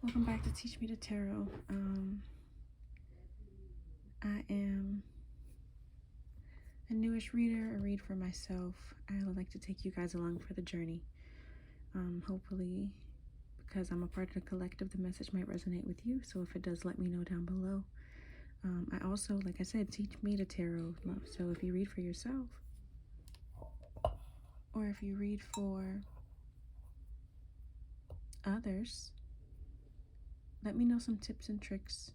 Welcome back to Teach Me the Tarot. I am a newish reader, a read for myself. I would like to take you guys along for the journey. Hopefully, because I'm a part of the collective, the message might resonate with you. So if it does, let me know down below. I also, like I said, teach me the tarot. So if you read for yourself, or if you read for others, let me know some tips and tricks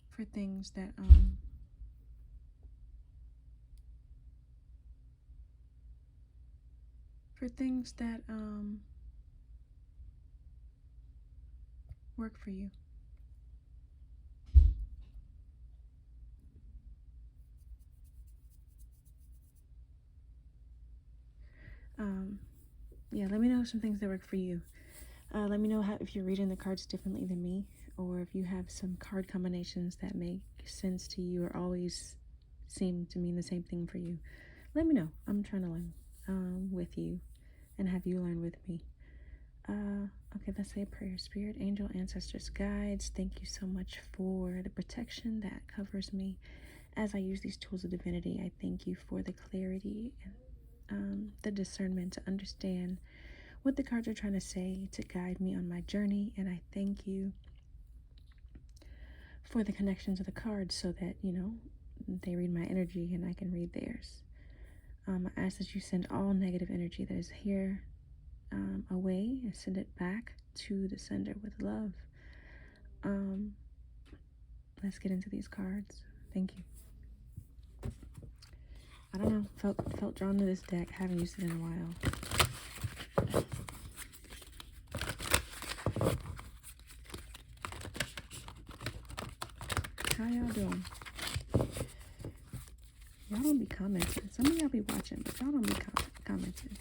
for things that work for you. Yeah, let me know some things that work for you. Let me know if you're reading the cards differently than me, or if you have some card combinations that make sense to you or always seem to mean the same thing for you. Let me know. I'm trying to learn with you and have you learn with me. Okay, let's say a prayer. Spirit, angel, ancestors, guides, thank you so much for the protection that covers me as I use these tools of divinity. I thank you for the clarity and the discernment to understand what the cards are trying to say to guide me on my journey. And I thank you for the connection to the cards so that, they read my energy and I can read theirs. I ask that you send all negative energy that is here away and send it back to the sender with love. Let's get into these cards. Thank you. I don't know, felt drawn to this deck. Haven't used it in a while. How y'all doing? Y'all don't be commenting. Some of y'all be watching, but y'all don't be commenting.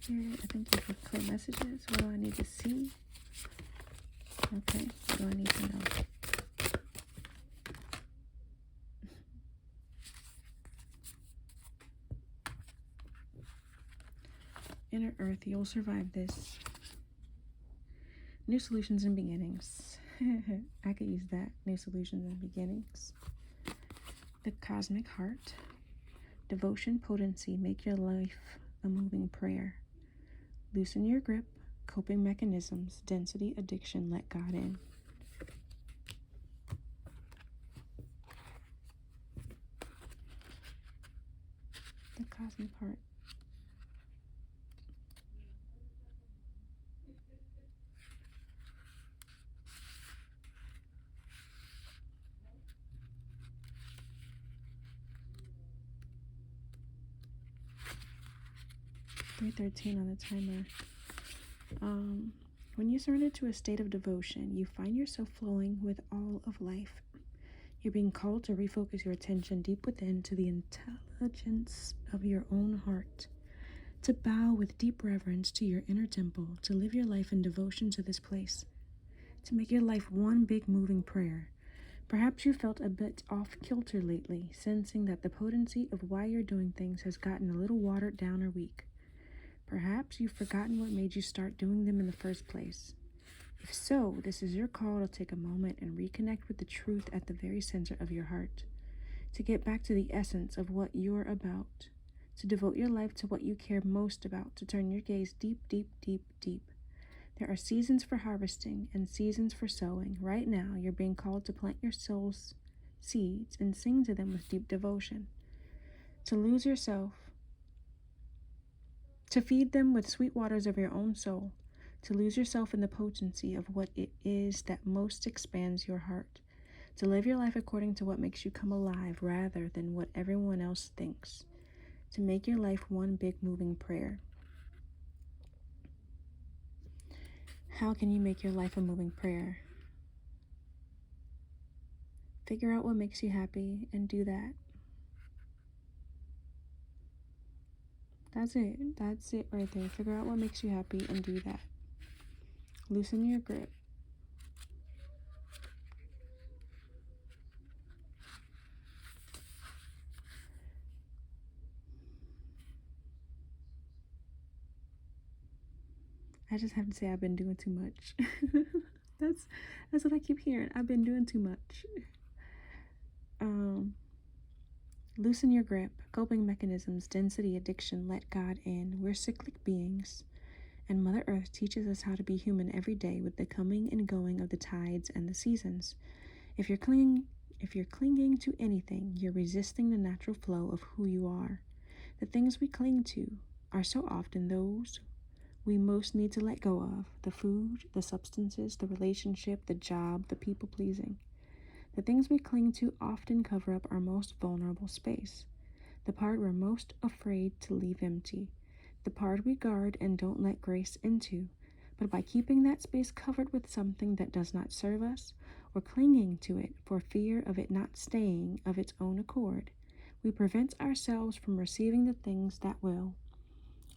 Spirit, I thank you for clear messages. What do I need to see? Okay, what do I need to know? Inner Earth, you'll survive this. New solutions and beginnings. I could use that. New solutions and beginnings. The Cosmic Heart. Devotion, potency, make your life a moving prayer. Loosen your grip. Coping mechanisms. Density, addiction, let God in. The Cosmic Heart. .313 on the timer. When you surrender to a state of devotion, you find yourself flowing with all of life. You're being called to refocus your attention deep within to the intelligence of your own heart, to bow with deep reverence to your inner temple, to live your life in devotion to this place, to make your life one big moving prayer. Perhaps you felt a bit off kilter lately, sensing that the potency of why you're doing things has gotten a little watered down or weak. Perhaps you've forgotten what made you start doing them in the first place. If so, this is your call to take a moment and reconnect with the truth at the very center of your heart, to get back to the essence of what you're about, to devote your life to what you care most about, to turn your gaze deep, deep, deep, deep. There are seasons for harvesting and seasons for sowing. Right now, you're being called to plant your soul's seeds and sing to them with deep devotion, to lose yourself, to feed them with sweet waters of your own soul, to lose yourself in the potency of what it is that most expands your heart, to live your life according to what makes you come alive rather than what everyone else thinks, to make your life one big moving prayer. How can you make your life a moving prayer? Figure out what makes you happy and do that. That's it. That's it right there. Figure out what makes you happy and do that. Loosen your grip. I just have to say I've been doing too much. That's what I keep hearing. I've been doing too much. Loosen your grip. Coping mechanisms, density, addiction, let God in. We're cyclic beings, and Mother Earth teaches us how to be human every day with the coming and going of the tides and the seasons. If you're clinging to anything, you're resisting the natural flow of who you are. The things we cling to are so often those we most need to let go of: the food, the substances, the relationship, the job, the people pleasing. The things we cling to often cover up our most vulnerable space, the part we're most afraid to leave empty, the part we guard and don't let grace into. But by keeping that space covered with something that does not serve us, or clinging to it for fear of it not staying of its own accord, we prevent ourselves from receiving the things that will.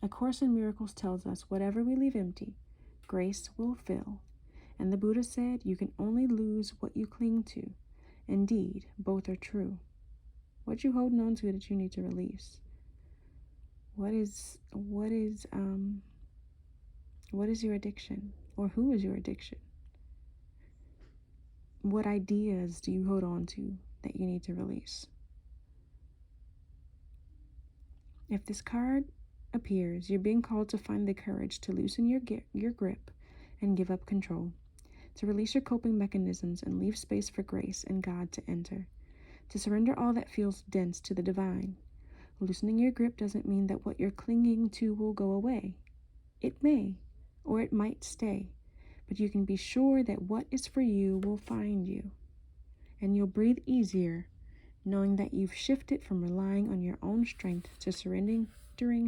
A Course in Miracles tells us whatever we leave empty, grace will fill. And the Buddha said, you can only lose what you cling to. Indeed, both are true. What you holding on to that you need to release? What is your addiction? Or who is your addiction? What ideas do you hold on to that you need to release? If this card appears, you're being called to find the courage to loosen your grip and give up control, to release your coping mechanisms and leave space for grace and God to enter, to surrender all that feels dense to the divine. Loosening your grip doesn't mean that what you're clinging to will go away. It may, or it might stay, but you can be sure that what is for you will find you, and you'll breathe easier knowing that you've shifted from relying on your own strength to surrendering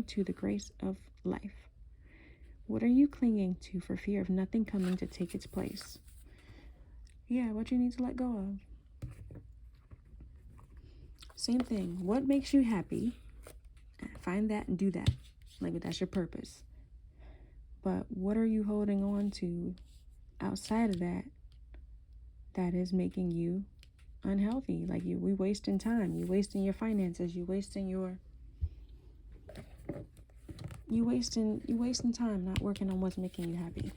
to the grace of life. What are you clinging to for fear of nothing coming to take its place? Yeah, what you need to let go of. Same thing. What makes you happy? Find that and do that. Like, that's your purpose. But what are you holding on to outside of that that is making you unhealthy? Like, we wasting time. You wasting your finances. You wasting time not working on what's making you happy.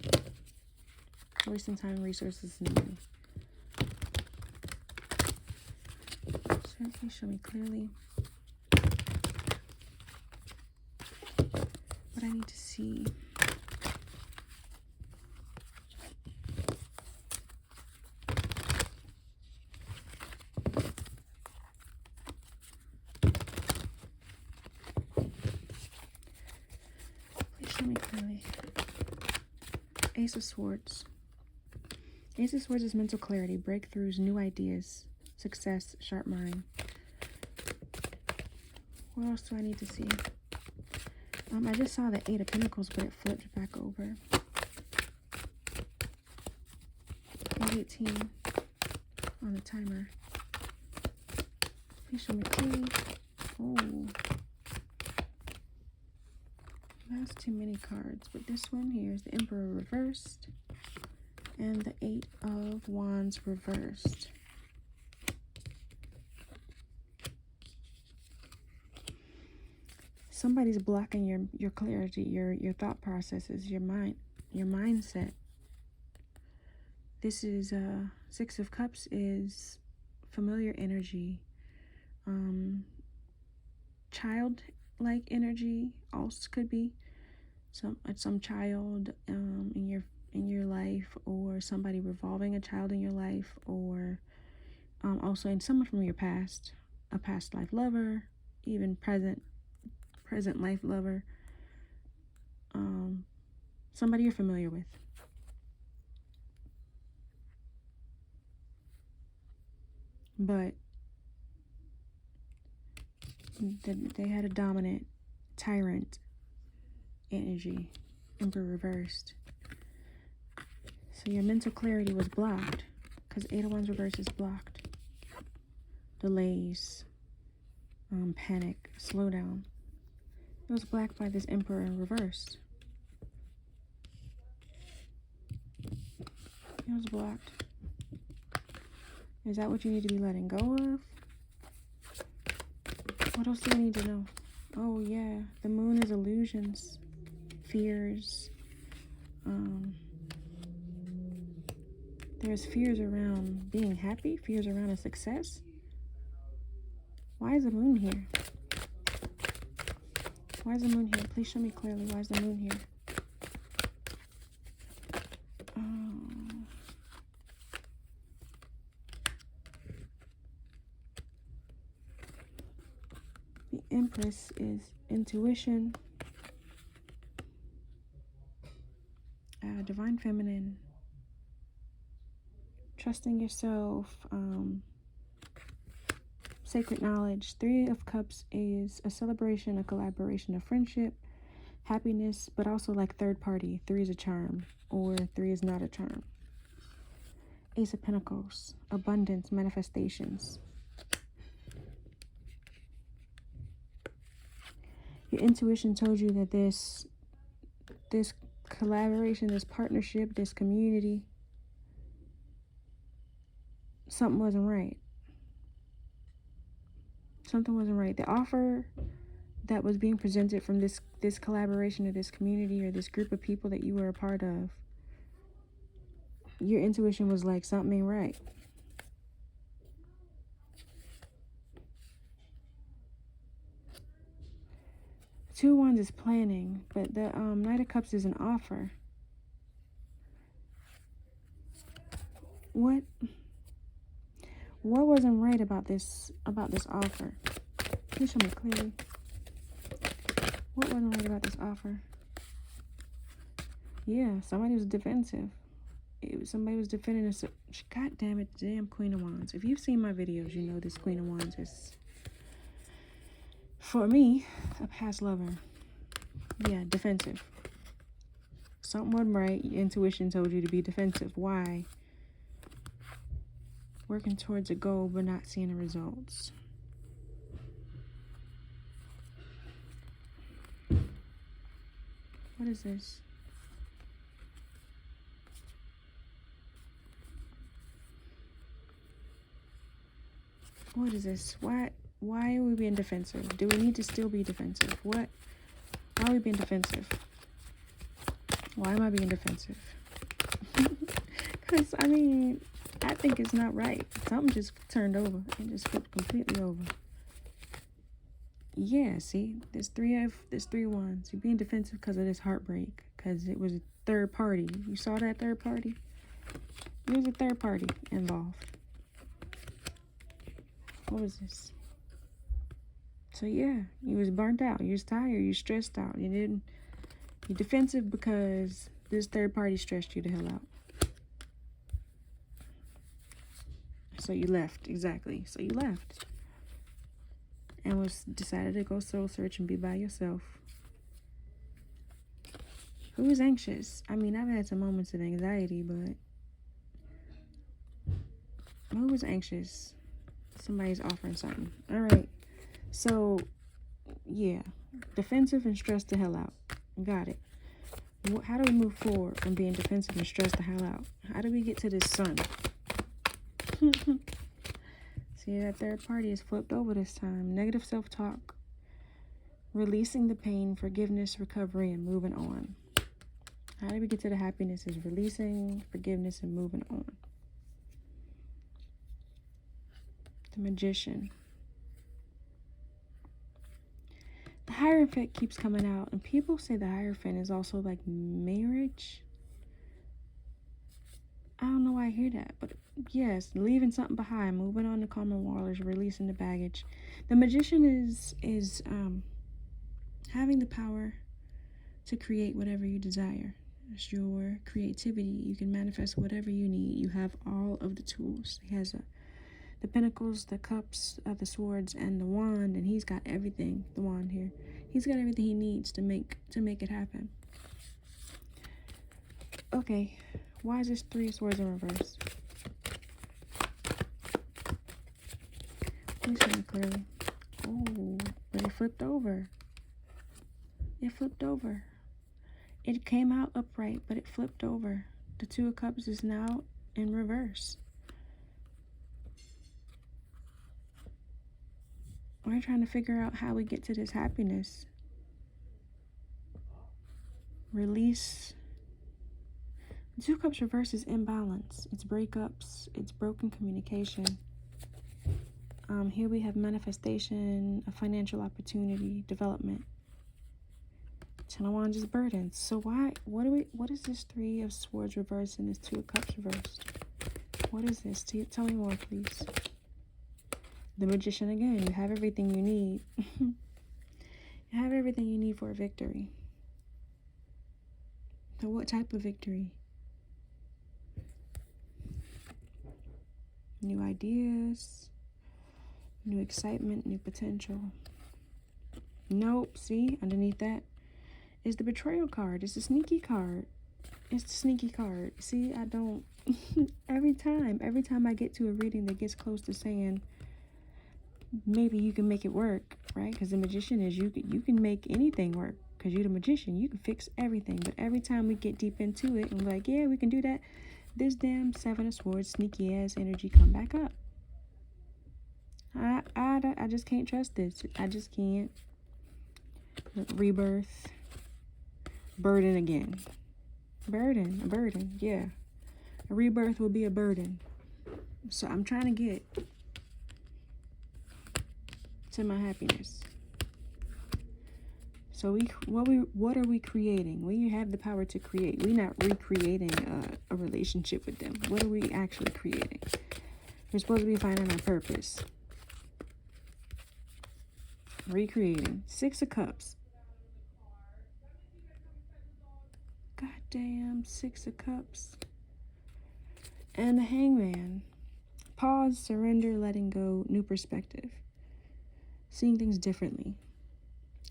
Wasting time, resources, and money. So please show me clearly what I need to see. Please show me clearly. Ace of Swords. Ace of Swords is mental clarity, breakthroughs, new ideas, success, sharp mind. What else do I need to see? I just saw the 8 of Pentacles, but it flipped back over. 18 on the timer. Please show me clearly. Oh, that's too many cards. But this one here is the Emperor reversed and the 8 of Wands reversed. Somebody's blocking your clarity, your thought processes, your mindset. This is 6 of Cups is familiar energy, childlike energy. Also could be some child in your life, or somebody revolving a child in your life, or also in someone from your past, a past life lover, even present life lover, somebody you're familiar with. But they had a dominant tyrant energy, Emperor reversed. So your mental clarity was blocked, because 8 of Wands reversed is blocked. Delays, panic, slowdown. It was blocked by this Emperor in reverse. It was blocked. Is that what you need to be letting go of? What else do you need to know? Oh yeah, the moon is illusions, fears, There's fears around being happy, fears around a success. Why is the moon here? Why is the moon here? Please show me clearly. Why is the moon here? The Empress is intuition, divine feminine, trusting yourself, sacred knowledge. Three of Cups is a celebration, a collaboration, a friendship, happiness, but also like third party. 3 is a charm, or 3 is not a charm. Ace of Pentacles, abundance, manifestations. Your intuition told you that this collaboration, this partnership, this community, something wasn't right. Something wasn't right. The offer that was being presented from this collaboration or this community or this group of people that you were a part of, your intuition was like, something ain't right. Two of Wands is planning, but the Knight of Cups is an offer. What wasn't right about this offer? Please show me clearly. What wasn't right about this offer? Yeah, somebody was defensive. Somebody was defending us. God damn it, damn Queen of Wands. If you've seen my videos, you know this Queen of Wands is, for me, a past lover. Yeah, defensive. Something wasn't right. Your intuition told you to be defensive. Why? Working towards a goal but not seeing the results. What is this? What is this? Why are we being defensive? Do we need to still be defensive? Why are we being defensive? Why am I being defensive? Because, I mean, I think it's not right. Something just turned over. It just flipped completely over. Yeah, see? There's three Wands. You're being defensive because of this heartbreak. Because it was a third party. You saw that third party? There was a third party involved. What was this? So yeah, you was burnt out. You was tired. You stressed out. You're defensive because this third party stressed you the hell out. So you left. Exactly. So you left. And decided to go soul search and be by yourself. Who was anxious? I mean, I've had some moments of anxiety, but who was anxious? Somebody's offering something. All right. So, yeah. Defensive and stressed the hell out. Got it. How do we move forward from being defensive and stressed the hell out? How do we get to this sun? See, that third party is flipped over this time. Negative self-talk. Releasing the pain, forgiveness, recovery, and moving on. How do we get to the happiness? Is releasing, forgiveness, and moving on. The Magician. The Hierophant keeps coming out, and people say the Hierophant is also like marriage. I don't know why I hear that, but yes, leaving something behind, moving on to common waters, releasing the baggage. The Magician is having the power to create whatever you desire. It's your creativity. You can manifest whatever you need. You have all of the tools. He has the Pentacles, the Cups, the Swords, and the Wand, and he's got everything. The Wand here. He's got everything he needs to make it happen. Okay, why is this 3 of Swords in reverse? Please show me clearly. Oh, but it flipped over. It flipped over. It came out upright, but it flipped over. The 2 of Cups is now in reverse. We're trying to figure out how we get to this happiness. Release Two of Cups reverse is imbalance. It's breakups. It's broken communication. Here we have manifestation, a financial opportunity, development. Ten of Wands is burdens. So what is this Three of Swords reversed and this Two of Cups reversed? What is this? Tell me more, please. The Magician again. You have everything you need. You have everything you need for a victory. So what type of victory? New ideas, new excitement, new potential. Nope, see, underneath that is the betrayal card. It's a sneaky card. It's the sneaky card. See, I don't, every time I get to a reading that gets close to saying, maybe you can make it work, right? Because the Magician is, you can make anything work. Because you're the Magician, you can fix everything. But every time we get deep into it, and we're like, yeah, we can do that, this damn Seven of Swords, sneaky ass energy come back up. I just can't trust this. I just can't. Rebirth. Burden again. A burden, yeah. A rebirth will be a burden. So I'm trying to get to my happiness. So what are we creating? We have the power to create. We're not recreating a relationship with them. What are we actually creating? We're supposed to be finding our purpose. Recreating. Six of Cups. Goddamn, Six of Cups. And the Hangman. Pause, surrender, letting go, new perspective. Seeing things differently.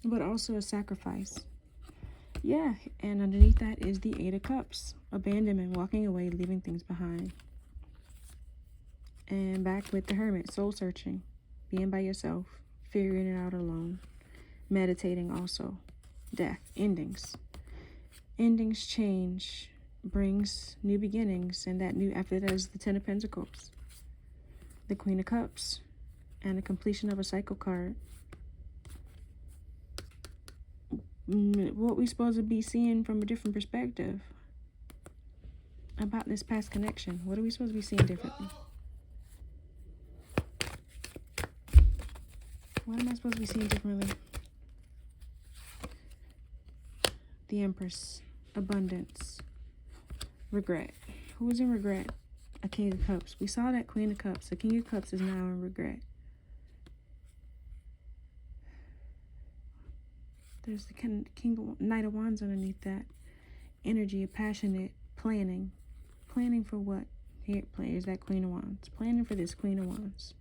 But also a sacrifice. Yeah, and underneath that is the Eight of Cups. Abandonment, walking away, leaving things behind. And back with the Hermit, soul searching, being by yourself, figuring it out alone, meditating also. Death, endings. Endings change, brings new beginnings, and that new, after that is the Ten of Pentacles. The Queen of Cups, and the completion of a cycle card. What we supposed to be seeing from a different perspective about this past connection. What are we supposed to be seeing differently? What am I supposed to be seeing differently? The Empress. Abundance. Regret. Who's in regret? A King of Cups. We saw that Queen of Cups. The King of Cups is now in regret. There's the Knight of Wands underneath that. Energy, passionate, planning. Planning for what? Here, is that Queen of Wands. Planning for this Queen of Wands.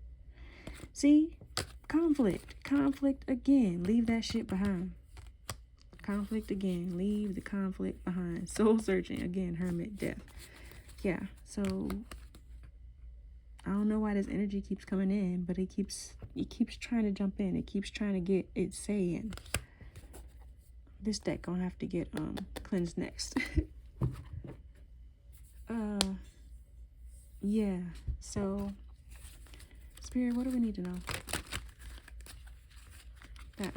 See? Conflict. Conflict again. Leave that shit behind. Conflict again. Leave the conflict behind. Soul searching. Again, Hermit, death. Yeah, so I don't know why this energy keeps coming in, but it keeps trying to jump in. It keeps trying to get its say in. This deck gonna have to get cleansed next. Yeah, so Spirit, what do we need to know? That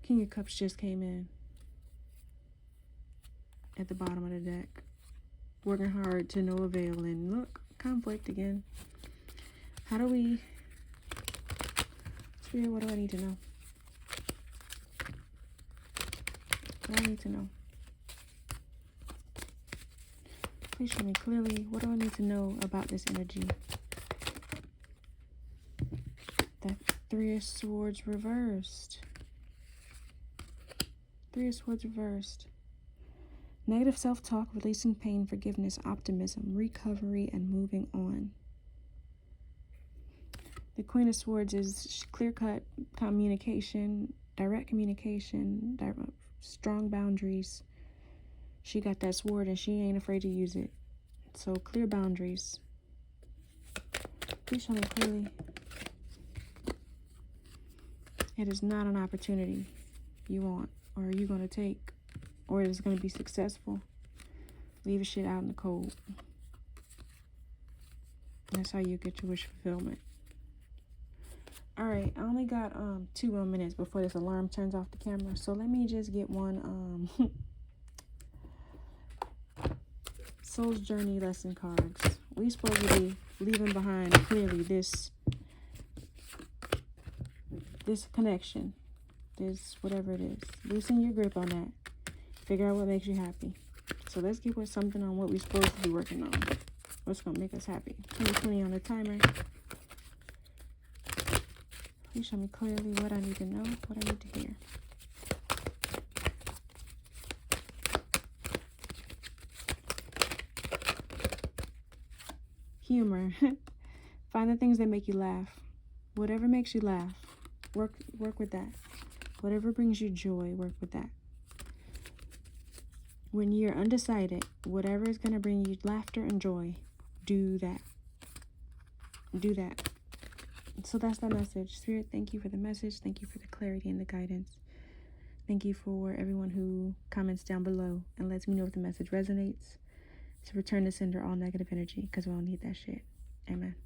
King of Cups just came in at the bottom of the deck, working hard to no avail, and look, conflict again. How do we, Spirit, what do I need to know? What do I need to know? Please show me clearly. What do I need to know about this energy? That Three of Swords reversed. Three of Swords reversed. Negative self-talk, releasing pain, forgiveness, optimism, recovery, and moving on. The Queen of Swords is clear-cut communication, direct communication, strong boundaries. She got that sword and she ain't afraid to use it. So clear boundaries. Please show me clearly. It is not an opportunity you want or you're going to take, or it is going to be successful. Leave a shit out in the cold. That's how you get your wish fulfillment. All right, I only got 2 more minutes before this alarm turns off the camera. So let me just get one Soul's Journey lesson cards. We supposed to be leaving behind clearly this connection, this whatever it is. Loosen your grip on that. Figure out what makes you happy. So let's get with something on what we're supposed to be working on. What's gonna make us happy? 2020 on the timer. Please show me clearly what I need to know, what I need to hear. Humor. Find the things that make you laugh. Whatever makes you laugh, work with that. Whatever brings you joy, work with that. When you're undecided, whatever is going to bring you laughter and joy, do that. Do that. So that's the message. Spirit, thank you for the message. Thank you for the clarity and the guidance. Thank you for everyone who comments down below and lets me know if the message resonates. To return to sender all negative energy, because we all need that shit. Amen.